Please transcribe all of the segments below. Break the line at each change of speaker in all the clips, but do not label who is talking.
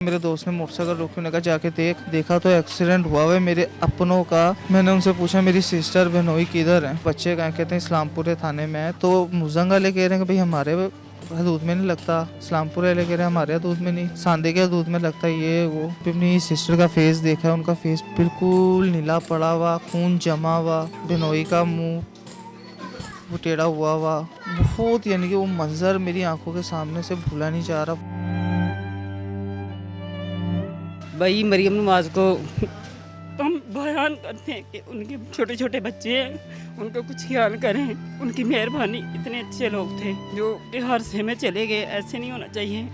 मेरे दोस्त ने मोटरसाइकिल रोकी, उन्होंने कहा जाके देखा तो एक्सीडेंट हुआ है मेरे अपनों का। मैंने उनसे पूछा मेरी सिस्टर बहनोई किधर है, बच्चे कहाँ, कहते हैं इस्लामपुर थाने में है। तो मुजंग वाले कह रहे हैं कि भाई हमारे हदूद में नहीं लगता, इस्लामपुर वाले कह रहे हैं हमारे हदूद में नहीं, सांदे के हदूद में लगता है। ये वो अपनी सिस्टर का फेस देखा है, उनका फेस बिल्कुल नीला पड़ा हुआ, खून जमा हुआ, बहनोई का मुँह वो टेढ़ा हुआ बहुत, यानी कि वो मंजर मेरी आंखों के सामने से भूला नहीं जा रहा।
भाई मरियम नवाज को हम बयान करते हैं कि उनके छोटे छोटे बच्चे हैं, उनका कुछ ख्याल करें। उनकी मेहरबानी, इतने अच्छे लोग थे जो हादसे में चले गए, ऐसे नहीं होना चाहिए।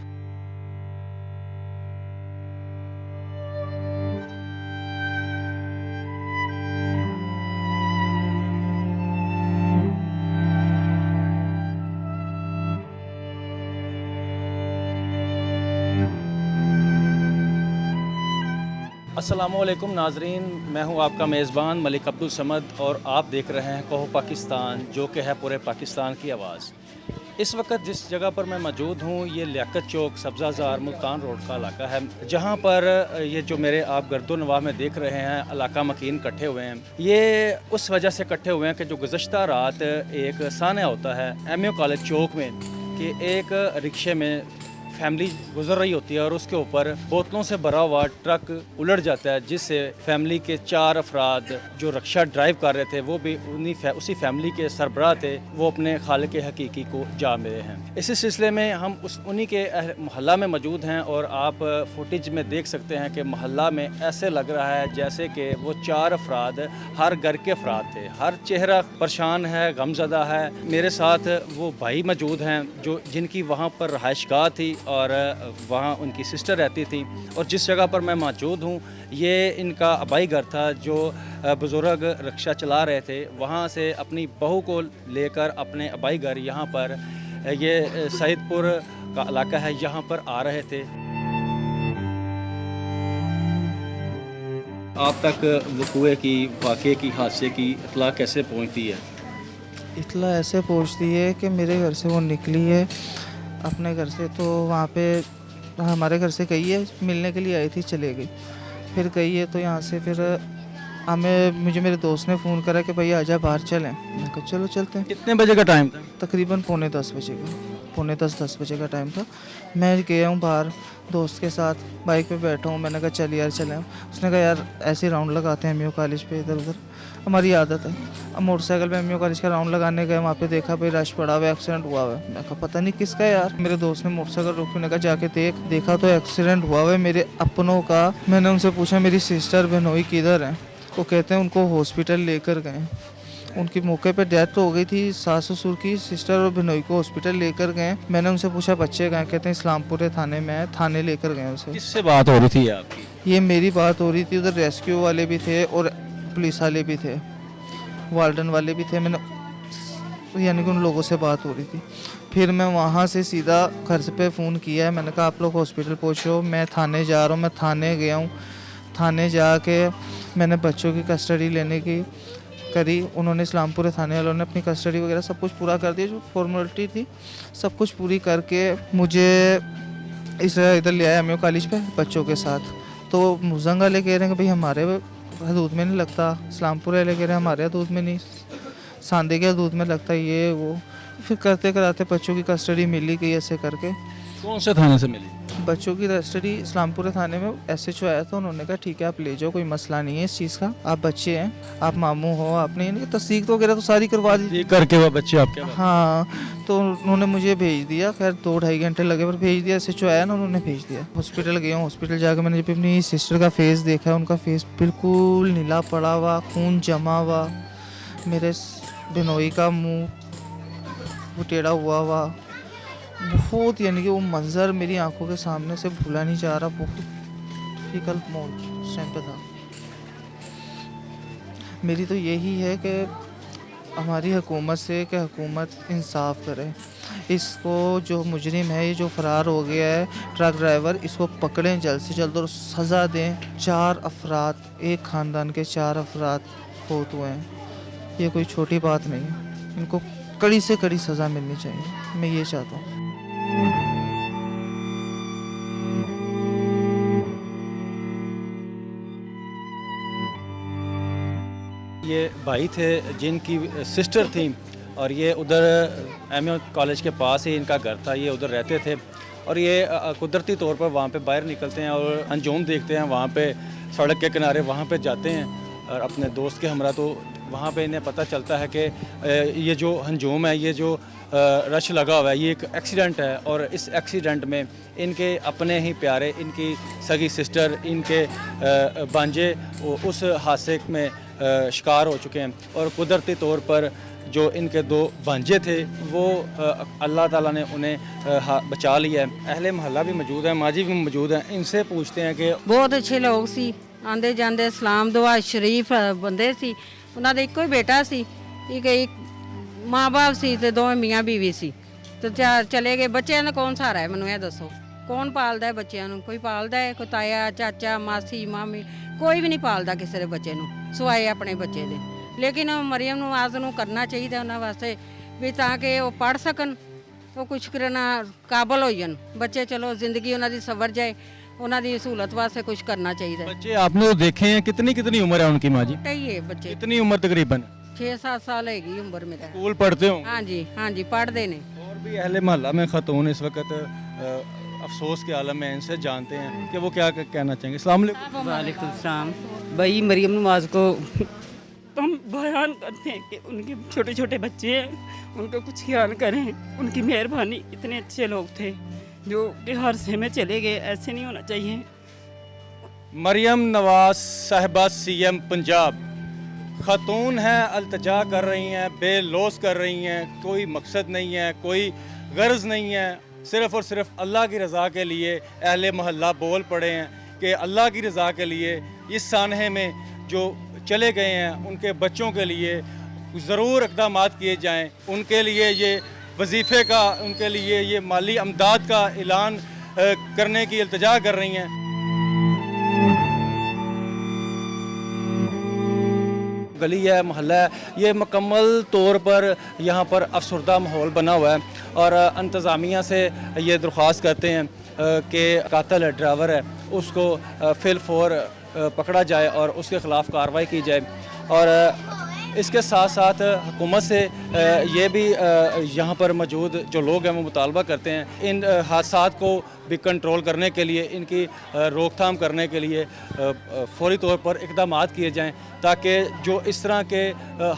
अस्सलामुअलैकुम नाजरीन, मैं हूं आपका मेज़बान मलिक अब्दुल समद और आप देख रहे हैं कहो पाकिस्तान, जो कि है पूरे पाकिस्तान की आवाज़। इस वक्त जिस जगह पर मैं मौजूद हूं ये लियाकत चौक सब्ज़ाज़ार मुल्तान रोड का इलाका है, जहां पर ये जो मेरे आप गर्दो नवाह में देख रहे हैं इलाका मकीन इकट्ठे हुए हैं। ये उस वजह से इकट्ठे हुए हैं कि जो गुज़श्ता रात एक सान्या होता है एमयू कॉलेज चौक में कि एक रिक्शे में फैमिली गुजर रही होती है और उसके ऊपर बोतलों से भरा हुआ ट्रक उलट जाता है, जिससे फैमिली के 4 अफराद जो रिक्शा ड्राइव कर रहे थे वो भी उसी फैमिली के सरबराह थे, वो अपने खालिक हकीकी को जा मिले हैं। इसी सिलसिले में हम उन्हीं के मोहल्ला में मौजूद हैं और आप फुटेज में देख सकते हैं कि मोहल्ला में ऐसे लग रहा है जैसे कि वो 4 अफराद हर घर के अफराद थे, हर चेहरा परेशान है, गमज़दा है। मेरे साथ वो भाई मौजूद हैं जो जिनकी वहाँ पर रहायशगाह थी और वहाँ उनकी सिस्टर रहती थी, और जिस जगह पर मैं मौजूद हूँ ये इनका आबाई घर था। जो बुज़ुर्ग रिक्शा चला रहे थे वहाँ से अपनी बहू को लेकर अपने आबाई घर यहाँ पर ये सईदपुर का इलाका है, यहाँ पर आ रहे थे। आप तक वक़ूए की, वाक़े की, हादसे की इत्तला कैसे पहुँचती है?
इतला ऐसे पहुंचती है कि मेरे घर से वो निकली है अपने घर से, तो वहाँ पे हमारे घर से गई है, मिलने के लिए आई थी, चले गई। फिर गई है तो यहाँ से फिर मुझे मेरे दोस्त ने फ़ोन करा कि भैया आजा बाहर चलें। मैं कहा चलो चलते हैं।
कितने बजे का टाइम था?
तकरीबन पौने 10 बजे का, पौने 10 बजे का टाइम था। मैं गया हूँ बाहर दोस्त के साथ, बाइक पे बैठा हूँ। मैंने कहा चल यार चलें। उसने कहा यार ऐसे राउंड लगाते हैं एमयू कॉलेज पे, इधर उधर, हमारी आदत है। अब मोटरसाइकिल पे एमयू कॉलेज का राउंड लगाने गए, वहाँ पे देखा भाई रश पड़ा हुआ है, एक्सीडेंट हुआ हुआ है। मैं कहा पता नहीं किसका है यार। मेरे दोस्त ने मोटरसाइकिल रोकी, उन्होंने कहा जाके देखा तो एक्सीडेंट हुआ हुआ है मेरे अपनों का। मैंने उनसे पूछा मेरी सिस्टर बहनोई किधर है, वो कहते हैं उनको हॉस्पिटल लेकर गए। उनकी मौके पे डेथ तो हो गई थी, सास ससुर की, सिस्टर और बहनोई को हॉस्पिटल लेकर गए। मैंने उनसे पूछा बच्चे कहाँ, कहते हैं इस्लामपुर थाने में है, थाने लेकर गए उसे।
किससे बात हो रही थी आपकी?
ये मेरी बात हो रही थी, उधर रेस्क्यू वाले भी थे और पुलिस वाले भी थे, वार्डन वाले भी थे। मैंने यानी कि उन लोगों से बात हो रही थी। फिर मैं वहाँ से सीधा घर से पे फ़ोन किया है, मैंने कहा आप लोग हॉस्पिटल पहुँचो, मैं थाने जा रहा हूँ। मैं थाने गया हूँ, थाने जाके मैंने बच्चों की कस्टडी लेने की करी। उन्होंने इस्लामपुर थाने वालों ने अपनी कस्टडी वगैरह सब कुछ पूरा कर दिया, जो फॉर्मेलिटी थी सब कुछ पूरी करके मुझे इधर ले आया एमयू कॉलेज पे बच्चों के साथ। तो मुजंग वाले कह रहे हैं कि भाई हमारे हदूद में नहीं लगता, इस्लामपुर वाले कह रहे हैं हमारे हदूद में नहीं, सांदे के हदूद में लगता है। ये वो फिर करते कराते बच्चों की कस्टडी मिली गई, ऐसे करके।
कौन से थाने से मिली?
बच्चों की कस्टडी इस्लामपुर थाने में एसएचओ आया था, उन्होंने कहा ठीक है आप ले जाओ, कोई मसला नहीं है इस चीज़ का, आप बच्चे हैं, आप मामू हो, आपने यानी तस्दीक तो वगैरह तो सारी करवा दी
करके वो बच्चे आपके?
हाँ, तो उन्होंने मुझे भेज दिया। खैर 2-2.5 घंटे लगे पर भेज दिया। एसएचओ आया ना, उन्होंने भेज दिया। हॉस्पिटल गया हूँ, हॉस्पिटल जाकर मैंने जब अपनी सिस्टर का फेस देखा, उनका फेस बिल्कुल नीला पड़ा हुआ, खून जमा हुआ, मेरे बहनोई का मुँह वो टेढ़ा हुआ बहुत, यानी कि वो मंजर मेरी आंखों के सामने से भूला नहीं जा रहा। बहुत डिफिकल्ट मोड उस टाइम पे था। मेरी तो यही है कि हमारी हुकूमत से कि हुकूमत इंसाफ करे, इसको जो मुजरिम है, ये जो फरार हो गया है ट्रक ड्राइवर, इसको पकड़ें जल्द से जल्द और सज़ा दें। 4 अफराद, एक ख़ानदान के 4 अफराद फौत हुए हैं, ये कोई छोटी बात नहीं है। इनको कड़ी से कड़ी सज़ा मिलनी चाहिए, मैं ये चाहता हूँ।
ये भाई थे जिनकी सिस्टर थी और ये उधर एम कॉलेज के पास ही इनका घर था, ये उधर रहते थे और ये कुदरती तौर पर वहाँ पे बाहर निकलते हैं और अंजुम देखते हैं वहाँ पे सड़क के किनारे, वहाँ पे जाते हैं और अपने दोस्त के हमरा, तो वहाँ पे इन्हें पता चलता है कि ये जो हंजूम है, ये जो रश लगा हुआ है, ये एक एक्सीडेंट है और इस एक्सीडेंट में इनके अपने ही प्यारे, इनकी सगी सिस्टर, इनके भांजे उस हादसे में शिकार हो चुके हैं और कुदरती तौर पर जो इनके दो भांजे थे वो अल्लाह ताला ने उन्हें बचा लिया है। अहले मोहल्ला भी मौजूद है, माजी भी मौजूद हैं, इनसे पूछते हैं कि
ਬਹੁਤ ਅੱਛੇ ਲੋਕ ਸੀ, ਆਂਦੇ ਜਾਂਦੇ ਇਸਲਾਮ ਦੁਆ ਸ਼ਰੀਫ ਬੰਦੇ ਸੀ। ਉਹਨਾਂ ਦਾ ਇੱਕੋ ਹੀ ਬੇਟਾ ਸੀ, ਇੱਕ ਮਾਂ-ਬਾਪ ਸੀ ਤੇ ਦੋਵੇਂ ਮੀਆਂ ਬੀਵੀ ਸੀ ਤੇ ਚਲੇ ਗਏ। ਬੱਚਿਆਂ ਦਾ ਕੌਣ ਸਹਾਰਾ ਹੈ, ਮੈਨੂੰ ਇਹ ਦੱਸੋ, ਕੌਣ ਪਾਲਦਾ ਹੈ ਬੱਚਿਆਂ ਨੂੰ? ਕੋਈ ਪਾਲਦਾ ਹੈ? ਕੋਈ ਤਾਇਆ, ਚਾਚਾ, ਮਾਸੀ, ਮਾਮੀ, ਕੋਈ ਵੀ ਨਹੀਂ ਪਾਲਦਾ ਕਿਸੇ ਦੇ ਬੱਚੇ ਨੂੰ ਸਿਵਾਏ ਆਪਣੇ ਬੱਚੇ ਦੇ। ਲੇਕਿਨ ਮਰੀਮ ਨਵਾਜ਼ ਨੂੰ ਕਰਨਾ ਚਾਹੀਦਾ ਉਹਨਾਂ ਵਾਸਤੇ ਵੀ ਤਾਂ ਕਿ ਉਹ ਪੜ੍ਹ ਸਕਣ, ਉਹ ਕੁਛ ਕਰਨਾ ਕਾਬਲ ਹੋ ਜਾਣ ਬੱਚੇ। ਚਲੋ ਜ਼ਿੰਦਗੀ ਉਹਨਾਂ ਦੀ ਸਵਰ ਜਾਏ, ਉਹਨਾਂ ਦੀ ਸਹੂਲਤ ਵਾਸਤੇ ਕੁਝ ਕਰਨਾ ਚਾਹੀਦਾ ਹੈ।
बच्चे आपने तो देखे हैं, कितनी कितनी उम्र है उनकी माँ जी?
ਛੋਟੇ ਹੀ ਹੈ ਬੱਚੇ,
कितनी उम्र तकरीबन?
6-7 ਸਾਲ ਹੈਗੀ ਉਮਰ ਮੇਰਾ।
स्कूल पढ़ते होंगे?
ਹਾਂਜੀ ਹਾਂਜੀ ਪੜ੍ਹਦੇ ਨੇ।
और भी अहले मोहल्ला में ख़तून इस वक्त अफसोस के आलम में, इनसे जानते हैं कि वो क्या कहना चाहेंगे। अस्सलाम वालेकुम।
वालेकुम सलाम। भाई मरियम नवाज को हम बयान करते हैं कि उनके छोटे छोटे बच्चे हैं, उनका कुछ ख्याल करें, उनकी मेहरबानी। इतने अच्छे लोग थे जो कि हादसे में चले गए, ऐसे नहीं होना चाहिए।
मरियम नवाज साहिबा CM पंजाब ख़तून हैं, अल्तजा कर रही हैं, बेलौस कर रही हैं, कोई मकसद नहीं है, कोई गर्ज नहीं है, सिर्फ़ और सिर्फ अल्लाह की रज़ा के लिए अहले मोहल्ला बोल पड़े हैं कि अल्लाह की रज़ा के लिए इस सानहे में जो चले गए हैं उनके बच्चों के लिए ज़रूर इक़दामात किए जाएं। उनके लिए ये वजीफ़े का, उनके लिए ये माली अमदाद का ऐलान करने की इल्तिजा कर रही हैं। गली है, मोहल्ला है, ये मुकम्मल तौर पर यहाँ पर अफसरदा माहौल बना हुआ है और इंतज़ामिया से ये दरख्वास्त करते हैं कि कातिल ड्राइवर है उसको फिल फोर पकड़ा जाए और उसके ख़िलाफ़ कार्रवाई की जाए। और इसके साथ साथ हुकूमत से ये भी यहाँ पर मौजूद जो लोग हैं वो मुतालबा करते हैं इन हादसात को भी कंट्रोल करने के लिए, इनकी रोकथाम करने के लिए फौरी तौर पर इक़दामात किए जाएं ताकि जो इस तरह के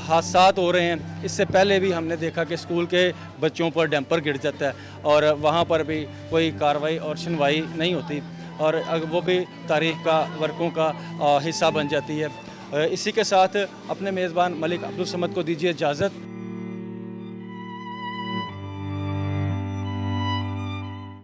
हादसात हो रहे हैं, इससे पहले भी हमने देखा कि स्कूल के बच्चों पर डैम्पर गिर जाता है और वहाँ पर भी कोई कार्रवाई और सुनवाई नहीं होती और वो भी तारीख़ का, वर्कों का हिस्सा बन जाती है। इसी के साथ अपने मेज़बान मलिक अब्दुल समद को दीजिए इजाज़त।